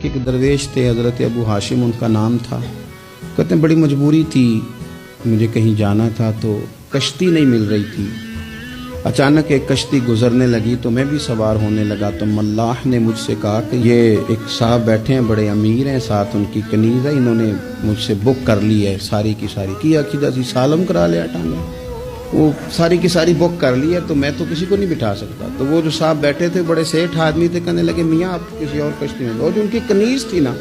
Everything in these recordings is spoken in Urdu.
کہ ایک درویش تھے حضرت ابو ہاشم ان کا نام تھا. کہتے ہیں بڑی مجبوری تھی, مجھے کہیں جانا تھا تو کشتی نہیں مل رہی تھی. اچانک ایک کشتی گزرنے لگی تو میں بھی سوار ہونے لگا تو ملاح نے مجھ سے کہا کہ یہ ایک صاحب بیٹھے ہیں, بڑے امیر ہیں, ساتھ ان کی کنیز ہے, انہوں نے مجھ سے بک کر لی ہے ساری کی ساری. کی عقیدہ سی سالم کرا لیا ٹانگے, وہ ساری کی ساری بک کر لی ہے تو میں تو کسی کو نہیں بٹھا سکتا. تو وہ جو صاحب بیٹھے تھے بڑے سیٹھ آدمی تھے, کہنے لگے میاں آپ کسی اور کشتی میں. وہ جو ان کی کنیز تھی نا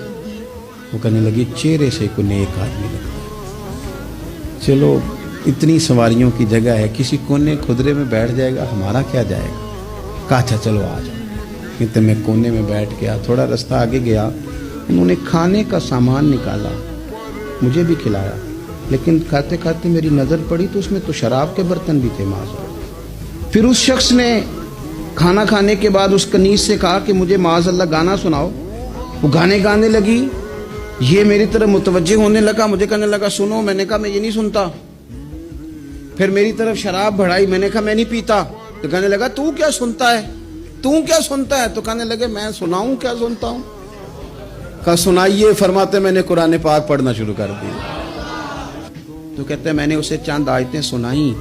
وہ کہنے لگی چہرے سے کوئی نیک آدمی لگتا ہے, چلو اتنی سواریوں کی جگہ ہے, کسی کونے خدرے میں بیٹھ جائے گا, ہمارا کیا جائے گا. کہا اچھا چلو آ جاؤ. کہتے میں کونے میں بیٹھ گیا, تھوڑا رستہ آگے گیا, انہوں نے کھانے کا سامان نکالا, مجھے بھی کھلایا, لیکن کھاتے کھاتے میری نظر پڑی تو اس میں تو شراب کے برتن بھی تھے معاذ. پھر اس شخص نے کھانا کھانے کے بعد اس کنیز سے کہا کہ مجھے معاذ اللہ گانا سناؤ. وہ گانے گانے لگی, یہ میری طرف متوجہ ہونے لگا, مجھے کہنے لگا سنو. میں نے کہا میں یہ نہیں سنتا. پھر میری طرف شراب بڑھائی, میں نے کہا میں نہیں پیتا. تو کہنے لگا تو کیا سنتا ہے, تو کیا سنتا ہے. تو کہنے لگے میں سناؤں کیا سنتا ہوں. کہا سنائیے. فرماتے میں نے قرآن پاک پڑھنا شروع کر دی. تو کہتے ہیں میں نے اسے چند آیتیں سنائیں,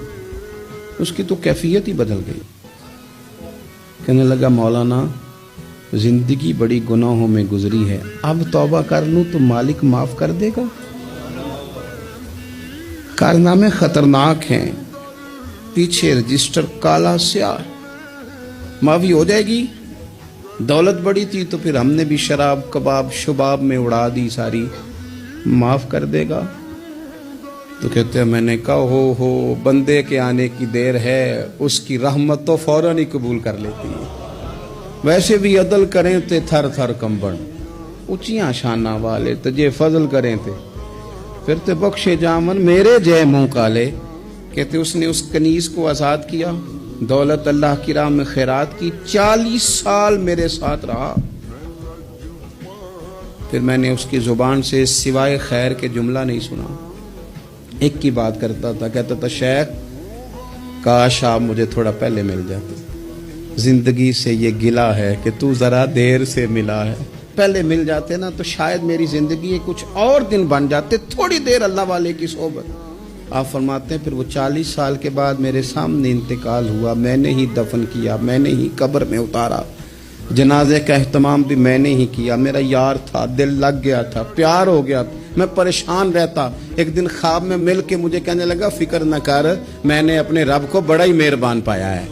اس کی تو کیفیت ہی بدل گئی. کہنے لگا مولانا زندگی بڑی گناہوں میں گزری ہے, اب توبہ کر لوں تو مالک معاف کر دے گا. کارنامے خطرناک ہیں, پیچھے رجسٹر کالا سیاہ, معافی ہو جائے گی. دولت بڑی تھی تو پھر ہم نے بھی شراب کباب شباب میں اڑا دی ساری, معاف کر دے گا. تو کہتے ہیں میں نے کہا ہو بندے کے آنے کی دیر ہے, اس کی رحمت تو فوراً ہی قبول کر لیتی ہے. ویسے بھی عدل کریں تے تھر تھر کمبن, اونچیاں شانہ والے تجھے فضل کریں تے پھر تے بخشے جامن میرے جے منہ کالے. کہتے اس نے اس کنیز کو آزاد کیا, دولت اللہ کی راہ میں خیرات کی, 40 سال میرے ساتھ رہا. پھر میں نے اس کی زبان سے سوائے خیر کے جملہ نہیں سنا. ایک کی بات کرتا تھا, کہتا تھا شیخ کاش آپ مجھے تھوڑا پہلے مل جاتے, زندگی سے یہ گلہ ہے کہ تو ذرا دیر سے ملا ہے. پہلے مل جاتے نا تو شاید میری زندگی کچھ اور دن بن جاتے, تھوڑی دیر اللہ والے کی صحبت. آپ فرماتے ہیں پھر وہ 40 سال کے بعد میرے سامنے انتقال ہوا, میں نے ہی دفن کیا, میں نے ہی قبر میں اتارا, جنازے کا اہتمام بھی میں نے ہی کیا. میرا یار تھا, دل لگ گیا تھا, پیار ہو گیا, میں پریشان رہتا. ایک دن خواب میں مل کے مجھے کہنے لگا فکر نہ کر, میں نے اپنے رب کو بڑا ہی مہربان پایا ہے.